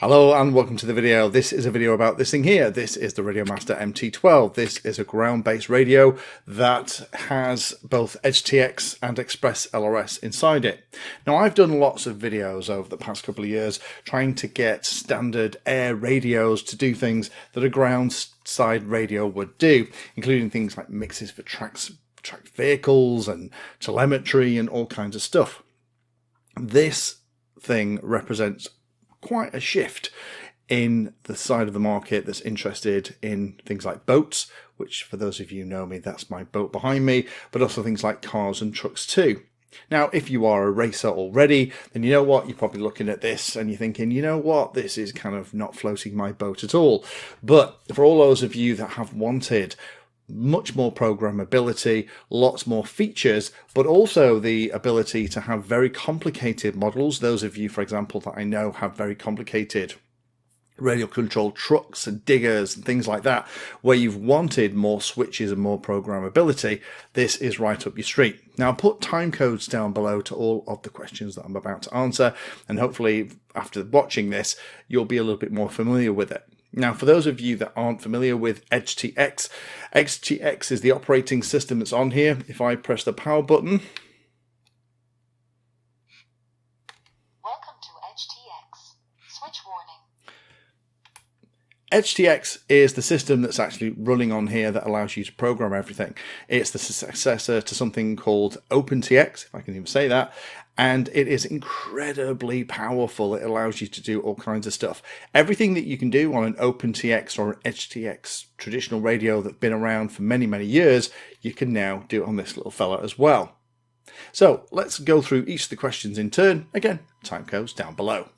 Hello and welcome to the video. This is a video about this thing here. This is the RadioMaster MT12. This is a ground-based radio that has both HTX and ExpressLRS inside it. Now, I've done lots of videos over the past couple of years trying to get standard air radios to do things that a ground side radio would do, including things like mixes for tracked vehicles and telemetry and all kinds of stuff. This thing represents quite a shift in the side of the market that's interested in things like boats, which for those of you who know me, that's my boat behind me, but also things like cars and trucks too. Now, if you are a racer already, then you know what, you're probably looking at this and you're thinking, you know what, this is kind of not floating my boat at all. But for all those of you that have wanted much more programmability, lots more features, but also the ability to have very complicated models. Those of you, for example, that I know have very complicated radio controlled trucks and diggers and things like that, where you've wanted more switches and more programmability, this is right up your street. Now, I'll put time codes down below to all of the questions that I'm about to answer, and hopefully after watching this, you'll be a little bit more familiar with it. Now, for those of you that aren't familiar with HTX, HTX is the operating system that's on here. If I press the power button, welcome to HTX. Switch warning. HTX is the system that's actually running on here that allows you to program everything. It's the successor to something called OpenTX, if I can even say that, and it is incredibly powerful. It allows you to do all kinds of stuff. Everything that you can do on an OpenTX or an HTX traditional radio that's been around for many, many years, you can now do on this little fella as well. So let's go through each of the questions in turn. Again, time codes down below.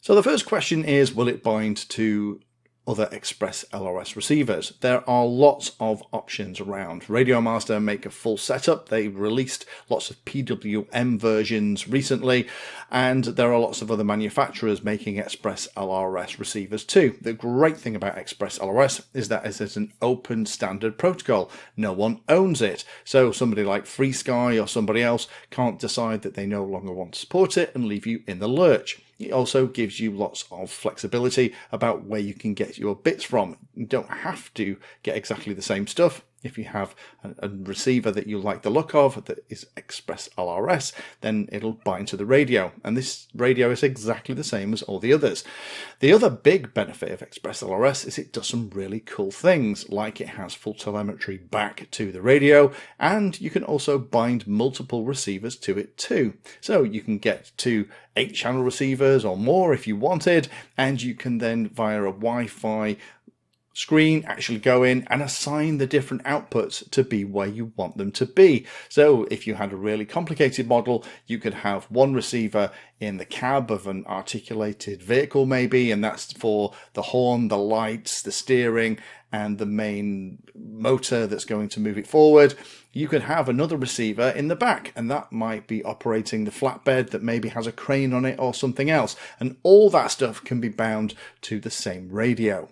So the first question is, will it bind to other ExpressLRS receivers? There are lots of options around. RadioMaster make a full setup. They released lots of PWM versions recently, and there are lots of other manufacturers making ExpressLRS receivers too. The great thing about ExpressLRS is that it is an open standard protocol. No one owns it. So somebody like FreeSky or somebody else can't decide that they no longer want to support it and leave you in the lurch. It also gives you lots of flexibility about where you can get your bits from. You don't have to get exactly the same stuff. If you have a receiver that you like the look of that is ExpressLRS, then it'll bind to the radio. And this radio is exactly the same as all the others. The other big benefit of ExpressLRS is it does some really cool things, like it has full telemetry back to the radio, and you can also bind multiple receivers to it too. So you can get to 8-channel receivers or more if you wanted, and you can then via a Wi-Fi screen actually go in and assign the different outputs to be where you want them to be. So if you had a really complicated model, you could have one receiver in the cab of an articulated vehicle maybe, and that's for the horn, the lights, the steering, and the main motor that's going to move it forward. You could have another receiver in the back, and that might be operating the flatbed that maybe has a crane on it or something else, and all that stuff can be bound to the same radio.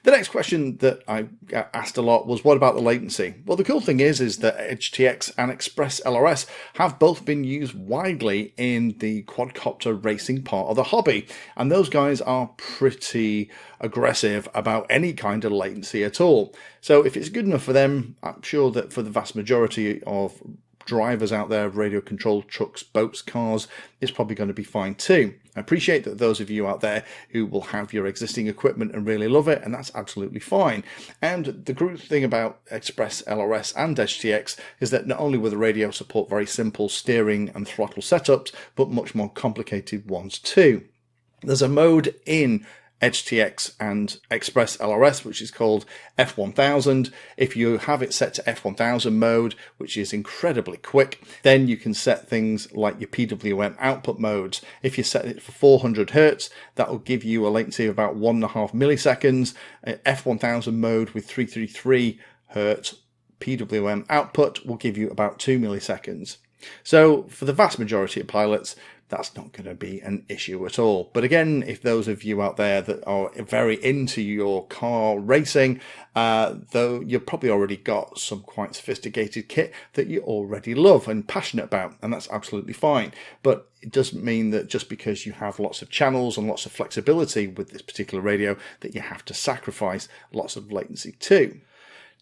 The next question that I asked a lot was, what about the latency? Well, the cool thing is that HTX and ExpressLRS have both been used widely in the quadcopter racing part of the hobby, and those guys are pretty aggressive about any kind of latency at all. So if it's good enough for them, I'm sure that for the vast majority of drivers out there of radio controlled trucks, boats, cars, it's probably going to be fine too. I appreciate that those of you out there who will have your existing equipment and really love it, and that's absolutely fine. And the great thing about ExpressLRS and HTX is that not only will the radio support very simple steering and throttle setups, but much more complicated ones too. There's a mode in HTX and ExpressLRS which is called F1000. If you have it set to F1000 mode, which is incredibly quick, then you can set things like your PWM output modes. If you set it for 400 Hz, that will give you a latency of about 1.5 milliseconds. F1000 mode with 333 Hz PWM output will give you about 2 milliseconds. So for the vast majority of pilots, that's not going to be an issue at all. But again, if those of you out there that are very into your car racing, though you've probably already got some quite sophisticated kit that you already love and passionate about, and that's absolutely fine. But it doesn't mean that just because you have lots of channels and lots of flexibility with this particular radio that you have to sacrifice lots of latency too.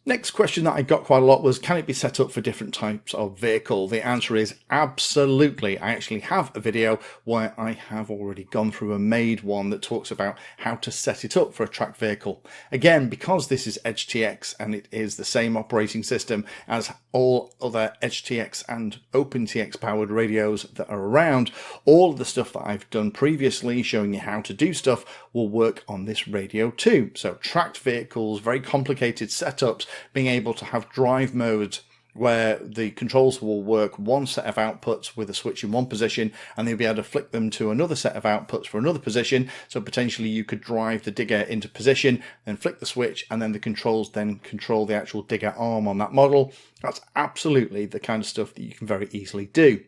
Next question that I got quite a lot was, can it be set up for different types of vehicle? The answer is absolutely. I actually have a video where I have already gone through and made one that talks about how to set it up for a tracked vehicle. Again, because this is EdgeTX and it is the same operating system as all other EdgeTX and OpenTX powered radios that are around, all of the stuff that I've done previously showing you how to do stuff will work on this radio too. So tracked vehicles, very complicated setups, being able to have drive modes where the controls will work one set of outputs with a switch in one position, and they'll be able to flick them to another set of outputs for another position. So potentially you could drive the digger into position, then flick the switch, and then the controls then control the actual digger arm on that model. That's absolutely the kind of stuff that you can very easily do.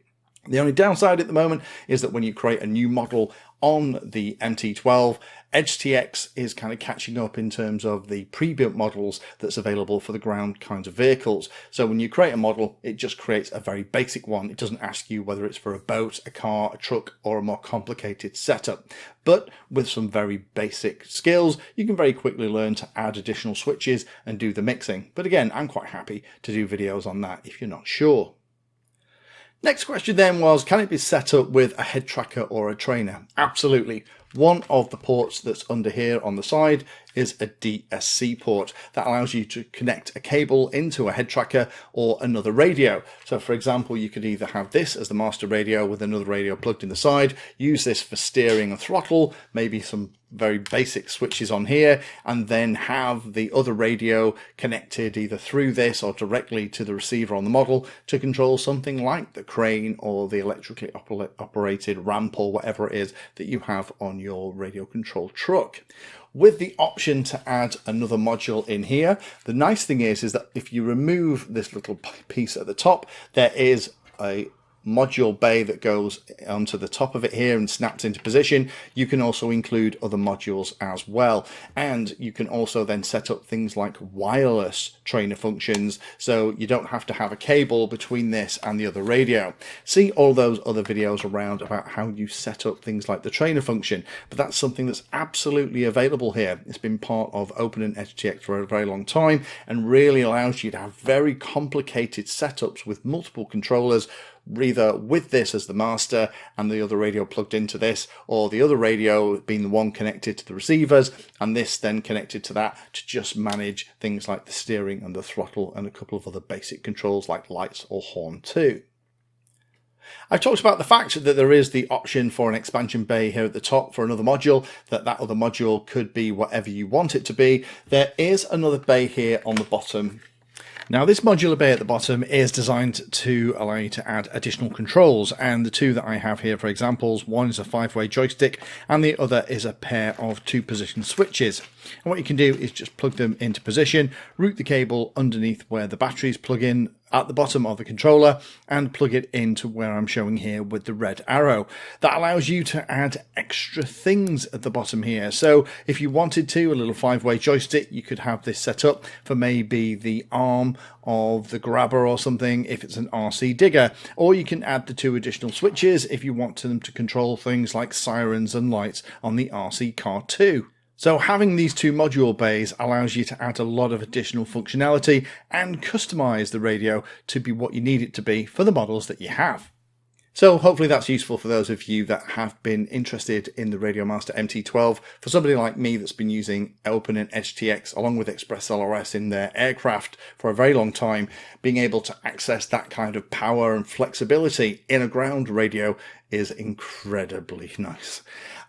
The only downside at the moment is that when you create a new model on the MT12, EdgeTX is kind of catching up in terms of the pre-built models that's available for the ground kinds of vehicles. So when you create a model, it just creates a very basic one. It doesn't ask you whether it's for a boat, a car, a truck, or a more complicated setup. But with some very basic skills, you can very quickly learn to add additional switches and do the mixing. But again, I'm quite happy to do videos on that if you're not sure. Next question then was, can it be set up with a head tracker or a trainer? Absolutely. One of the ports that's under here on the side is a DSC port that allows you to connect a cable into a head tracker or another radio. So for example, you could either have this as the master radio with another radio plugged in the side, use this for steering and throttle, maybe some very basic switches on here, and then have the other radio connected either through this or directly to the receiver on the model to control something like the crane or the electrically operated ramp or whatever it is that you have on your radio controlled truck. With the option to add another module in here, the nice thing is that if you remove this little piece at the top, there is a module bay that goes onto the top of it here and snaps into position. You can also include other modules as well, and you can also then set up things like wireless trainer functions, so you don't have to have a cable between this and the other radio. See all those other videos around about how you set up things like the trainer function, but that's something that's absolutely available here. It's been part of Open and EdgeTX for a very long time and really allows you to have very complicated setups with multiple controllers, either with this as the master and the other radio plugged into this, or the other radio being the one connected to the receivers and this then connected to that to just manage things like the steering and the throttle and a couple of other basic controls like lights or horn too. I've talked about the fact that there is the option for an expansion bay here at the top for another module, that other module could be whatever you want it to be. There is another bay here on the bottom. Now this modular bay at the bottom is designed to allow you to add additional controls, and the two that I have here for examples, one is a 5-way joystick and the other is a pair of 2-position switches. And what you can do is just plug them into position, route the cable underneath where the batteries plug in at the bottom of the controller and plug it into where I'm showing here with the red arrow. That allows you to add extra things at the bottom here. So if you wanted to, a little 5-way joystick, you could have this set up for maybe the arm of the grabber or something if it's an RC digger, or you can add the 2 additional switches if you want them to control things like sirens and lights on the RC car too. So having these 2 module bays allows you to add a lot of additional functionality and customize the radio to be what you need it to be for the models that you have. So hopefully that's useful for those of you that have been interested in the RadioMaster MT12. For somebody like me that's been using Open and EdgeTX along with ExpressLRS in their aircraft for a very long time, being able to access that kind of power and flexibility in a ground radio is incredibly nice.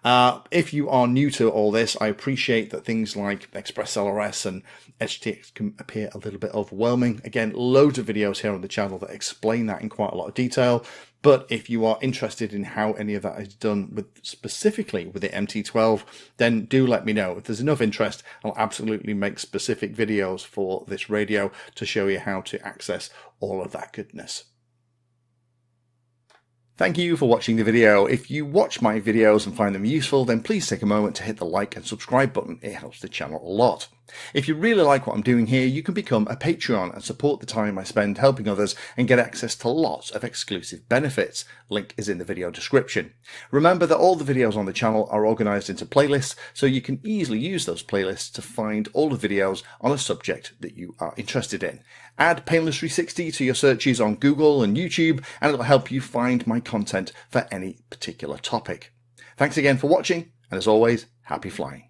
If you are new to all this, I appreciate that things like ExpressLRS and EdgeTX can appear a little bit overwhelming. Again, loads of videos here on the channel that explain that in quite a lot of detail. But if you are interested in how any of that is done specifically with the MT12, then do let me know. If there's enough interest, I'll absolutely make specific videos for this radio to show you how to access all of that goodness. Thank you for watching the video. If you watch my videos and find them useful, then please take a moment to hit the like and subscribe button. It helps the channel a lot. If you really like what I'm doing here, you can become a Patreon and support the time I spend helping others and get access to lots of exclusive benefits. Link is in the video description. Remember that all the videos on the channel are organized into playlists, so you can easily use those playlists to find all the videos on a subject that you are interested in. Add Painless 360 to your searches on Google and YouTube, and it'll help you find my content for any particular topic. Thanks again for watching, and as always, happy flying.